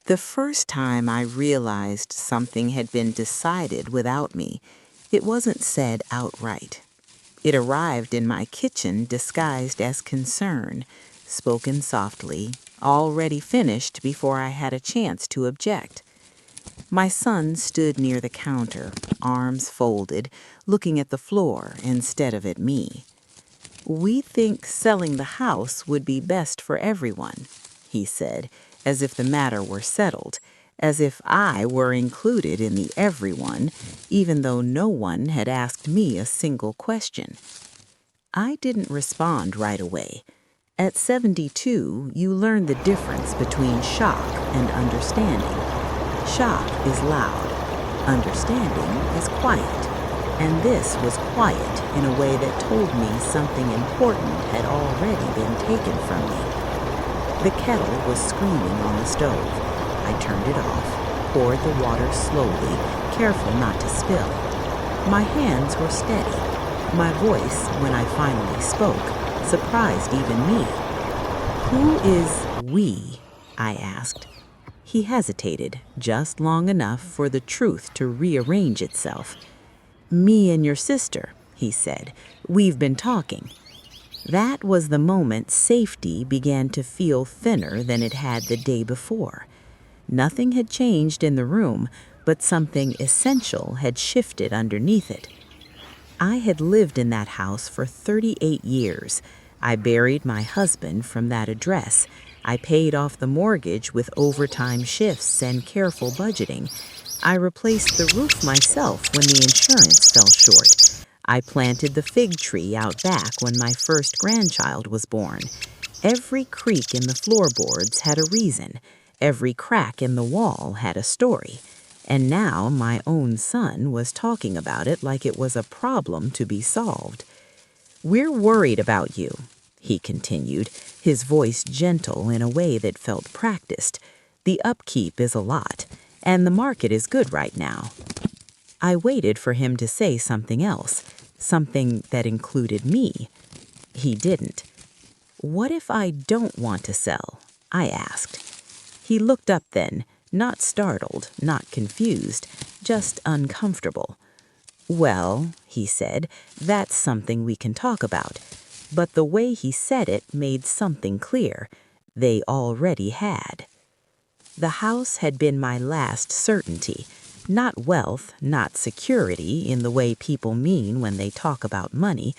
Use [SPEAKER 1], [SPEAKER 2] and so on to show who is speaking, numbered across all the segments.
[SPEAKER 1] The first time I realized something had been decided without me, it wasn't said outright. It arrived in my kitchen disguised as concern, spoken softly, already finished before I had a chance to object. My son stood near the counter, arms folded, looking at the floor instead of at me. "We think selling the house would be best for everyone," he said, as if the matter were settled, as if I were included in the everyone, even though no one had asked me a single question. I didn't respond right away. At 72, you learn the difference between shock and understanding. Shock is loud. Understanding is quiet. And this was quiet in a way that told me something important had already been taken from me. The kettle was screaming on the stove. I turned it off, poured the water slowly, careful not to spill. My hands were steady. My voice, when I finally spoke, surprised even me. "Who is we?" I asked. He hesitated just long enough for the truth to rearrange itself. "Me and your sister," he said. "We've been talking." That was the moment safety began to feel thinner than it had the day before. Nothing had changed in the room, but something essential had shifted underneath it. I had lived in that house for 38 years. I buried my husband from that address. I paid off the mortgage with overtime shifts and careful budgeting. I replaced the roof myself when the insurance fell short. I planted the fig tree out back when my first grandchild was born. Every creak in the floorboards had a reason. Every crack in the wall had a story. And now my own son was talking about it like it was a problem to be solved. "We're worried about you," he continued, his voice gentle in a way that felt practiced. "The upkeep is a lot, and the market is good right now." I waited for him to say something else, something that included me. He didn't. "What if I don't want to sell?" I asked. He looked up then, not startled, not confused, just uncomfortable. "Well," he said, "that's something we can talk about." But the way he said it made something clear. They already had. The house had been my last certainty. Not wealth, not security in the way people mean when they talk about money,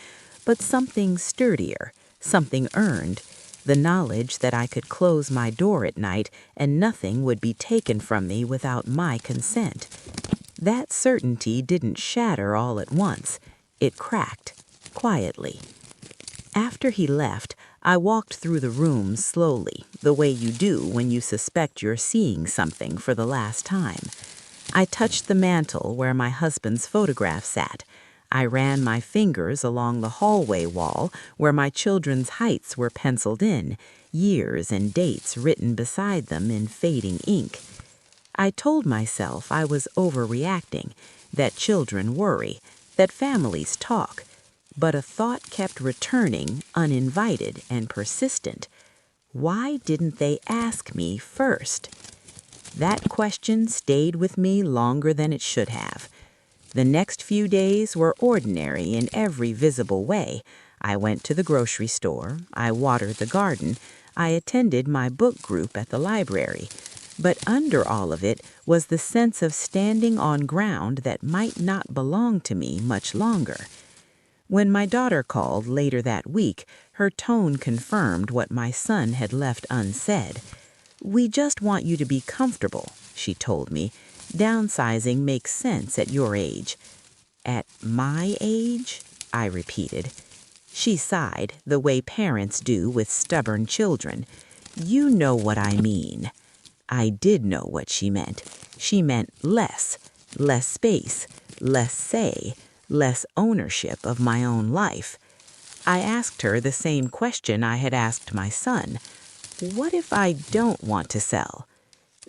[SPEAKER 1] but something sturdier, something earned. The knowledge that I could close my door at night and nothing would be taken from me without my consent. That certainty didn't shatter all at once. It cracked, quietly. After he left, I walked through the room slowly, the way you do when you suspect you're seeing something for the last time. I touched the mantel where my husband's photograph sat. I ran my fingers along the hallway wall where my children's heights were penciled in, years and dates written beside them in fading ink. I told myself I was overreacting, that children worry, that families talk. But a thought kept returning, uninvited and persistent. Why didn't they ask me first? That question stayed with me longer than it should have. The next few days were ordinary in every visible way. I went to the grocery store, I watered the garden, I attended my book group at the library. But under all of it was the sense of standing on ground that might not belong to me much longer. When my daughter called later that week, her tone confirmed what my son had left unsaid. "We just want you to be comfortable," she told me. "Downsizing makes sense at your age." "At my age?" I repeated. She sighed, the way parents do with stubborn children. "You know what I mean." I did know what she meant. She meant less space, less say, less ownership of my own life. I asked her the same question I had asked my son. "What if I don't want to sell?"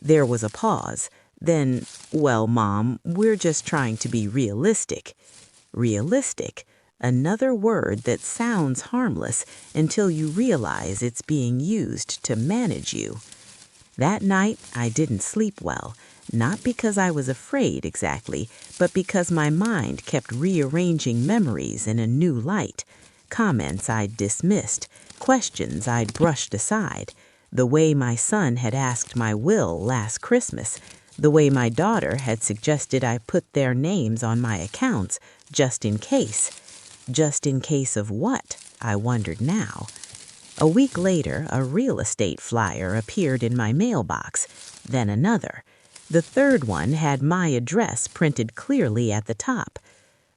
[SPEAKER 1] There was a pause. Then, "Well, Mom, we're just trying to be realistic." Realistic, another word that sounds harmless until you realize it's being used to manage you. That night, I didn't sleep well, not because I was afraid exactly, but because my mind kept rearranging memories in a new light. Comments I'd dismissed, questions I'd brushed aside, the way my son had asked my will last Christmas, the way my daughter had suggested I put their names on my accounts just in case. Just in case of what? I wondered now. A week later, a real estate flyer appeared in my mailbox, then another. The third one had my address printed clearly at the top.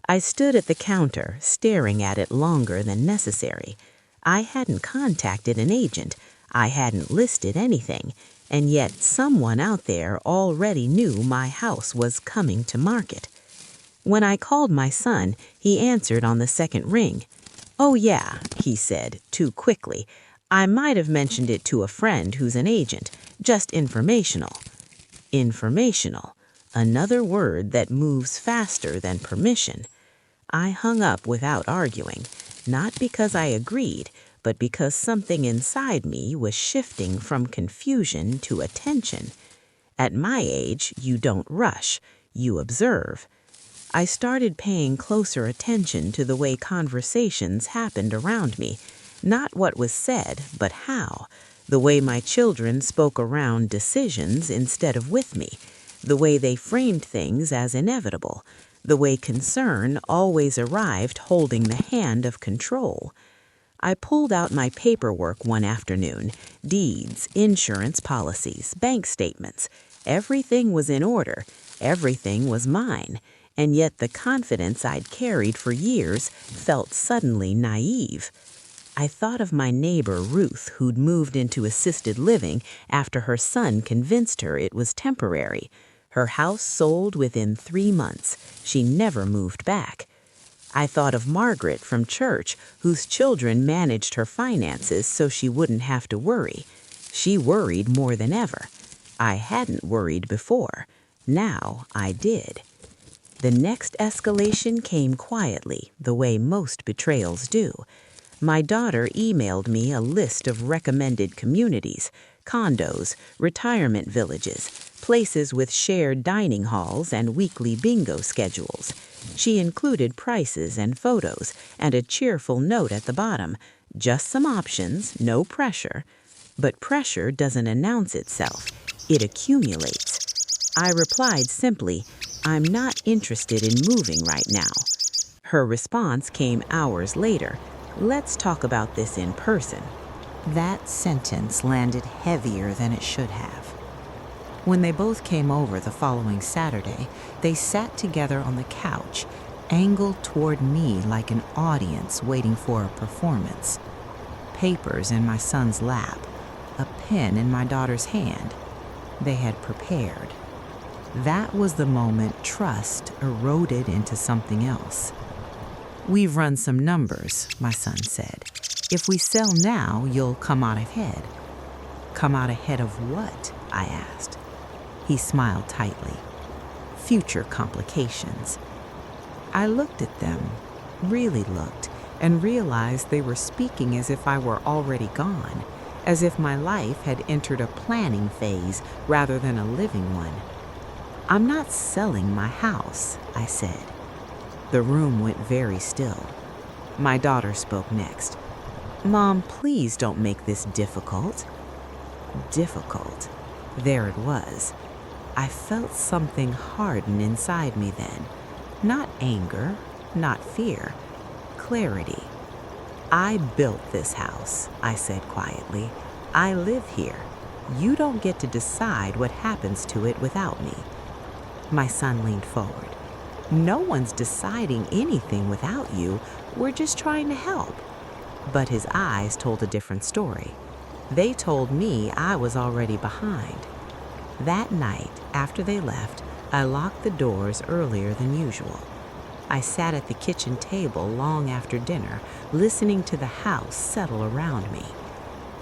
[SPEAKER 1] I stood at the counter, staring at it longer than necessary. I hadn't contacted an agent. I hadn't listed anything. And yet someone out there already knew my house was coming to market. When I called my son, he answered on the second ring. "Oh yeah," he said, too quickly. "I might have mentioned it to a friend who's an agent. Just informational." Informational. Another word that moves faster than permission. I hung up without arguing, not because I agreed, but because something inside me was shifting from confusion to attention. At my age, you don't rush, you observe. I started paying closer attention to the way conversations happened around me, not what was said, but how. The way my children spoke around decisions instead of with me, the way they framed things as inevitable, the way concern always arrived holding the hand of control. I pulled out my paperwork one afternoon, deeds, insurance policies, bank statements. Everything was in order, everything was mine, and yet the confidence I'd carried for years felt suddenly naive. I thought of my neighbor Ruth, who'd moved into assisted living after her son convinced her it was temporary. Her house sold within 3 months. She never moved back. I thought of Margaret from church, whose children managed her finances so she wouldn't have to worry. She worried more than ever. I hadn't worried before. Now I did. The next escalation came quietly, the way most betrayals do. My daughter emailed me a list of recommended communities, condos, retirement villages, places with shared dining halls and weekly bingo schedules. She included prices and photos and a cheerful note at the bottom. Just some options, no pressure. But pressure doesn't announce itself. It accumulates. I replied simply, "I'm not interested in moving right now." Her response came hours later. "Let's talk about this in person." That sentence landed heavier than it should have. When they both came over the following Saturday, they sat together on the couch, angled toward me like an audience waiting for a performance. Papers in my son's lap, a pen in my daughter's hand. They had prepared. That was the moment trust eroded into something else. "We've run some numbers," my son said. "If we sell now, you'll come out ahead." "Come out ahead of what?" I asked. He smiled tightly. "Future complications." I looked at them, really looked, and realized they were speaking as if I were already gone, as if my life had entered a planning phase rather than a living one. "I'm not selling my house," I said. The room went very still. My daughter spoke next. "Mom, please don't make this difficult." Difficult. There it was. I felt something harden inside me then. Not anger, not fear. Clarity. "I built this house," I said quietly. "I live here. You don't get to decide what happens to it without me." My son leaned forward. "No one's deciding anything without you. We're just trying to help." But his eyes told a different story. They told me I was already behind. That night, after they left, I locked the doors earlier than usual. I sat at the kitchen table long after dinner, listening to the house settle around me.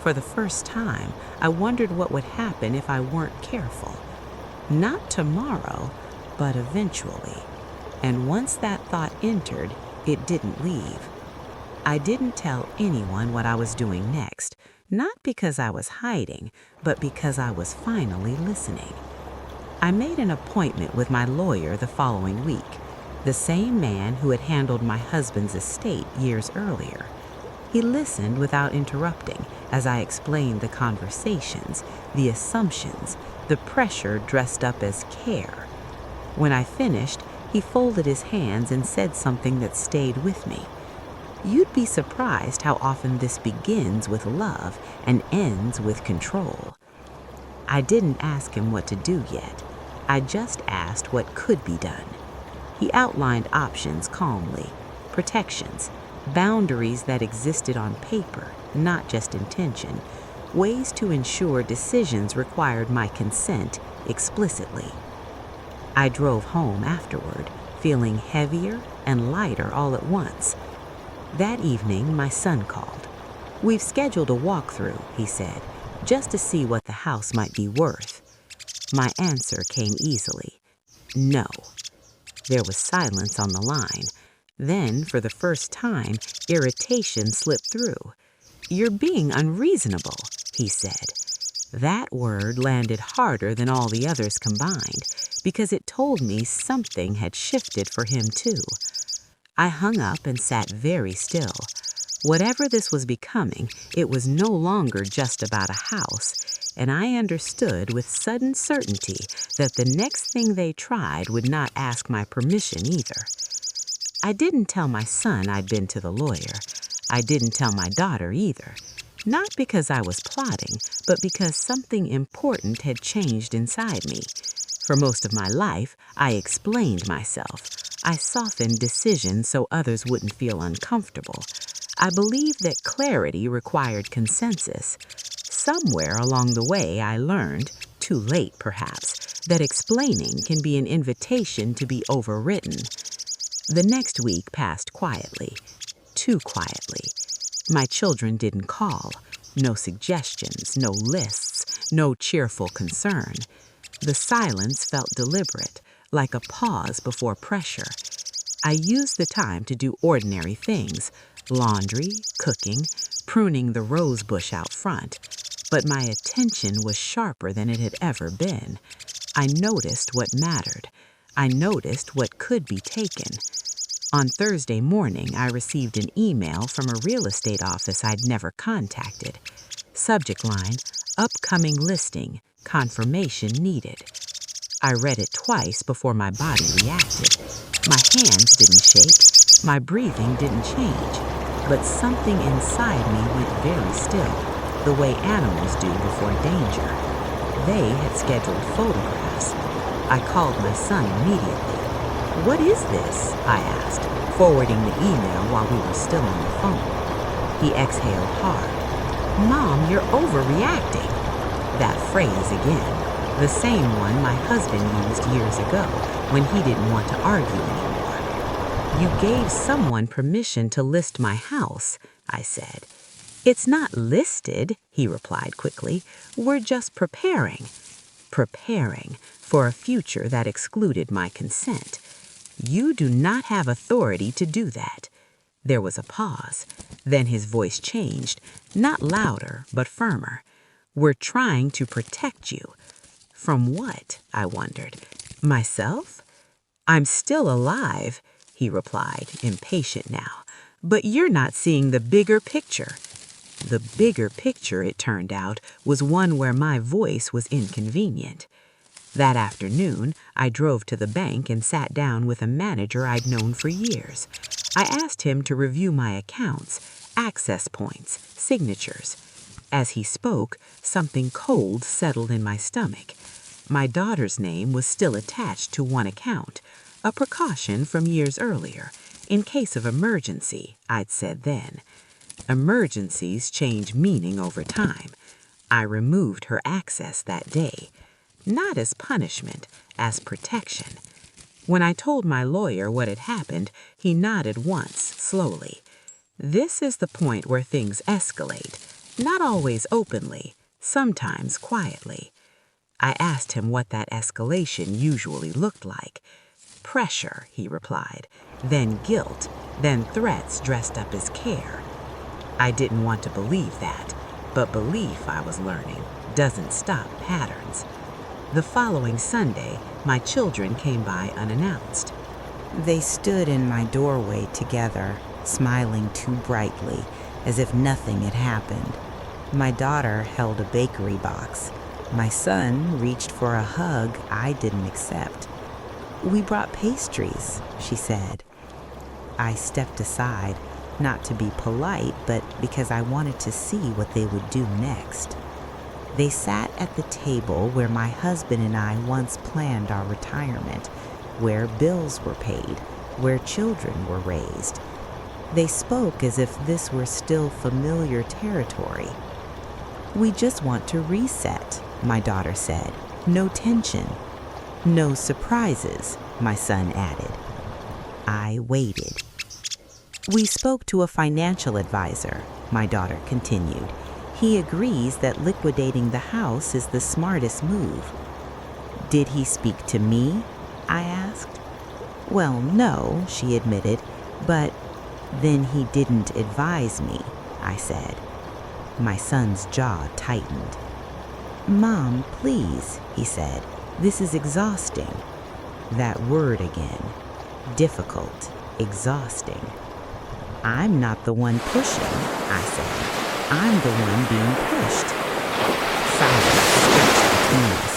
[SPEAKER 1] For the first time, I wondered what would happen if I weren't careful. Not tomorrow, but eventually. And once that thought entered, it didn't leave. I didn't tell anyone what I was doing next. Not because I was hiding, but because I was finally listening. I made an appointment with my lawyer the following week, the same man who had handled my husband's estate years earlier. He listened without interrupting as I explained the conversations, the assumptions, the pressure dressed up as care. When I finished, he folded his hands and said something that stayed with me. You'd be surprised how often this begins with love and ends with control. I didn't ask him what to do yet. I just asked what could be done. He outlined options calmly, protections, boundaries that existed on paper, not just intention, ways to ensure decisions required my consent explicitly. I drove home afterward, feeling heavier and lighter all at once. That evening, my son called. We've scheduled a walkthrough, he said, just to see what the house might be worth. My answer came easily. No. There was silence on the line. Then, for the first time, irritation slipped through. You're being unreasonable, he said. That word landed harder than all the others combined, because it told me something had shifted for him too. I hung up and sat very still. Whatever this was becoming, it was no longer just about a house, and I understood with sudden certainty that the next thing they tried would not ask my permission either. I didn't tell my son I'd been to the lawyer. I didn't tell my daughter either. Not because I was plotting, but because something important had changed inside me. For most of my life, I explained myself. I softened decisions so others wouldn't feel uncomfortable. I believed that clarity required consensus. Somewhere along the way, I learned, too late perhaps, that explaining can be an invitation to be overwritten. The next week passed quietly, too quietly. My children didn't call. No suggestions, no lists, no cheerful concern. The silence felt deliberate, like a pause before pressure. I used the time to do ordinary things, laundry, cooking, pruning the rose bush out front. But my attention was sharper than it had ever been. I noticed what mattered. I noticed what could be taken. On Thursday morning, I received an email from a real estate office I'd never contacted. Subject line, upcoming listing, confirmation needed. I read it twice before my body reacted. My hands didn't shake, my breathing didn't change, but something inside me went very still, the way animals do before danger. They had scheduled photographs. I called my son immediately. "What is this?" I asked, forwarding the email while we were still on the phone. He exhaled hard. "Mom, you're overreacting." That phrase again, the same one my husband used years ago when he didn't want to argue anymore. "You gave someone permission to list my house," I said. "It's not listed," he replied quickly. "We're just preparing." Preparing for a future that excluded my consent. You do not have authority to do that. There was a pause. Then his voice changed, not louder, but firmer. "We're trying to protect you." From what? I wondered. Myself? "I'm still alive," he replied, impatient now. "But you're not seeing the bigger picture." The bigger picture, it turned out, was one where my voice was inconvenient. That afternoon, I drove to the bank and sat down with a manager I'd known for years. I asked him to review my accounts, access points, signatures. As he spoke, something cold settled in my stomach. My daughter's name was still attached to one account, a precaution from years earlier, in case of emergency, I'd said then. Emergencies change meaning over time. I removed her access that day. Not as punishment, as protection. When I told my lawyer what had happened, he nodded once, slowly. This is the point where things escalate, not always openly, sometimes quietly. I asked him what that escalation usually looked like. "Pressure," he replied, then guilt, then threats dressed up as care. I didn't want to believe that.
[SPEAKER 2] But belief, I was learning, doesn't stop patterns. The following Sunday, my children came by unannounced.
[SPEAKER 1] They stood in my doorway together, smiling too brightly, as if nothing had happened. My daughter held a bakery box. My son reached for a hug I didn't accept. "We brought pastries," she said. I stepped aside, not to be polite, but because I wanted to see what they would do next. They sat at the table where my husband and I once planned our retirement, where bills were paid, where children were raised. They spoke as if this were still familiar territory. "We just want to reset," my daughter said. "No tension." "No surprises," my son added. I waited. "We spoke to a financial advisor," my daughter continued. "He agrees that liquidating the house is the smartest move." "Did he speak to me?" I asked. "Well, no," she admitted, "but then he didn't advise me," I said. My son's jaw tightened. "Mom, please," he said. "This is exhausting." That word again. Difficult, exhausting. "I'm not the one pushing," I said. "I'm the one being pushed." Silence stretched between us.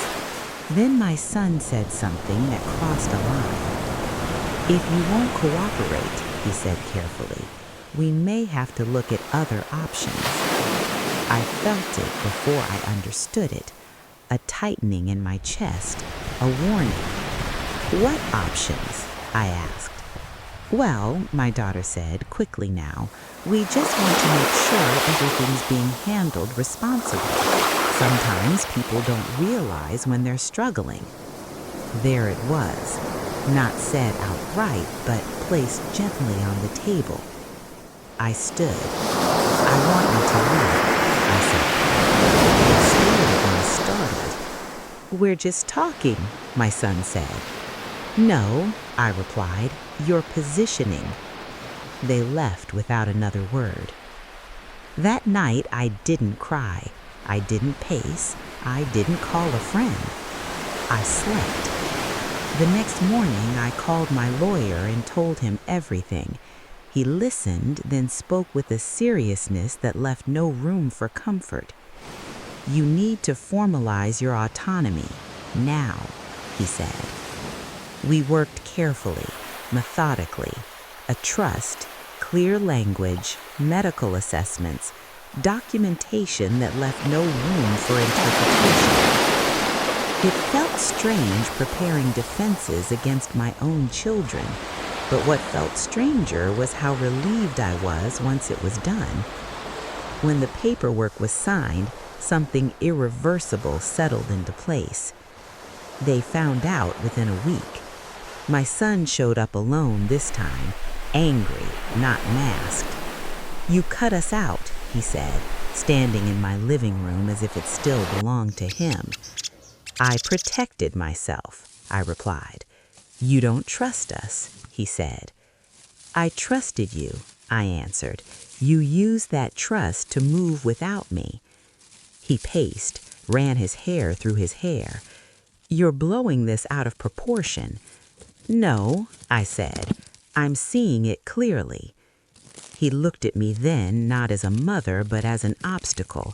[SPEAKER 1] Then my son said something that crossed a line. "If you won't cooperate," he said carefully, "we may have to look at other options." I felt it before I understood it, a tightening in my chest, a warning. "What options?" I asked. "Well," my daughter said quickly now, "we just want to make sure everything's being handled responsibly. Sometimes people don't realize when they're struggling." There it was, not said outright, but placed gently on the table. I stood. "I want you to leave," I said. They stared at me startled. "We're just talking," my son said. "No," I replied, "you're positioning." They left without another word. That night I didn't cry. I didn't pace. I didn't call a friend. I slept. The next morning I called my lawyer and told him everything. He listened, then spoke with a seriousness that left no room for comfort. "You need to formalize your autonomy, now," he said. We worked carefully, methodically. A trust, clear language, medical assessments, documentation that left no room for interpretation. It felt strange preparing defenses against my own children, but what felt stranger was how relieved I was once it was done. When the paperwork was signed, something irreversible settled into place. They found out within a week. My son showed up alone this time, angry, not masked. "You cut us out," he said, standing in my living room as if it still belonged to him. "I protected myself," I replied. "You don't trust us," he said. "I trusted you," I answered. "You used that trust to move without me." He paced, ran his hair through his hair. "You're blowing this out of proportion." "No," I said. "I'm seeing it clearly." He looked at me then not as a mother but as an obstacle.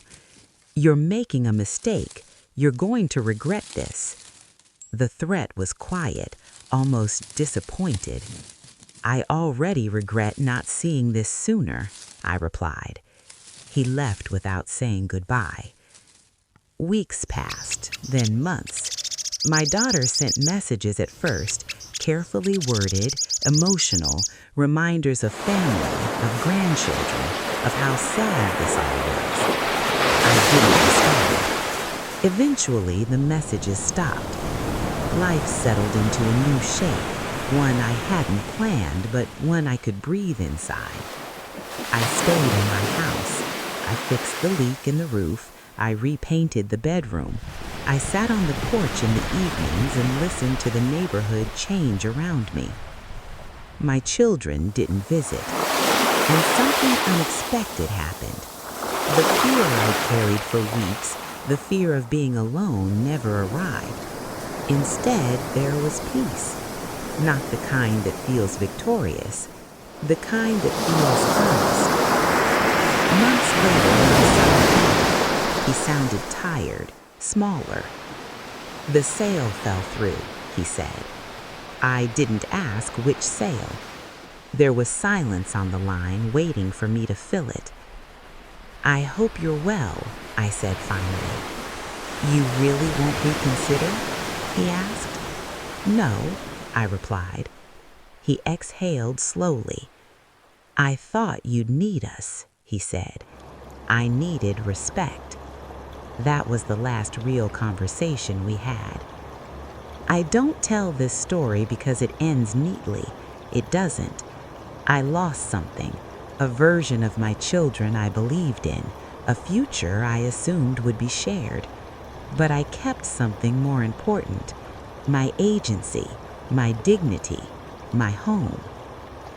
[SPEAKER 1] "You're making a mistake. You're going to regret this." The threat was quiet, almost disappointed. "I already regret not seeing this sooner," I replied. He left without saying goodbye. Weeks passed, then months. My daughter sent messages at first, carefully worded, emotional, reminders of family, of grandchildren, of how sad this all was. I didn't respond. Eventually, the messages stopped. Life settled into a new shape, one I hadn't planned, but one I could breathe inside. I stayed in my house. I fixed the leak in the roof. I repainted the bedroom. I sat on the porch in the evenings and listened to the neighborhood change around me. My children didn't visit, and something unexpected happened. The fear I'd carried for weeks, the fear of being alone, never arrived. Instead, there was peace. Not the kind that feels victorious, the kind that feels honest. Months later, when I saw him, he sounded tired, smaller. "The sale fell through," he said. I didn't ask which sale. There was silence on the line waiting for me to fill it. "I hope you're well," I said finally. "You really won't reconsider?" he asked. "No," I replied. He exhaled slowly. "I thought you'd need us," he said. I needed respect. That was the last real conversation we had. I don't tell this story because it ends neatly. It doesn't. I lost something, a version of my children I believed in, a future I assumed would be shared. But I kept something more important, my agency, my dignity, my home.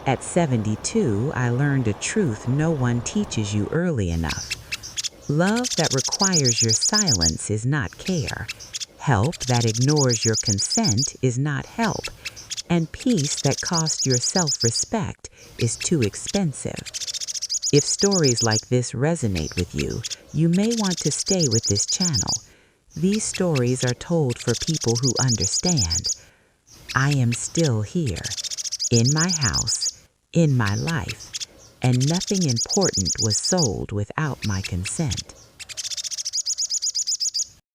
[SPEAKER 1] At 72, I learned a truth no one teaches you early enough. Love that requires your silence is not care. Help that ignores your consent is not help. And peace that costs your self-respect is too expensive. If stories like this resonate with you, you may want to stay with this channel. These stories are told for people who understand. I am still here, in my house, in my life, and nothing important was sold without my consent.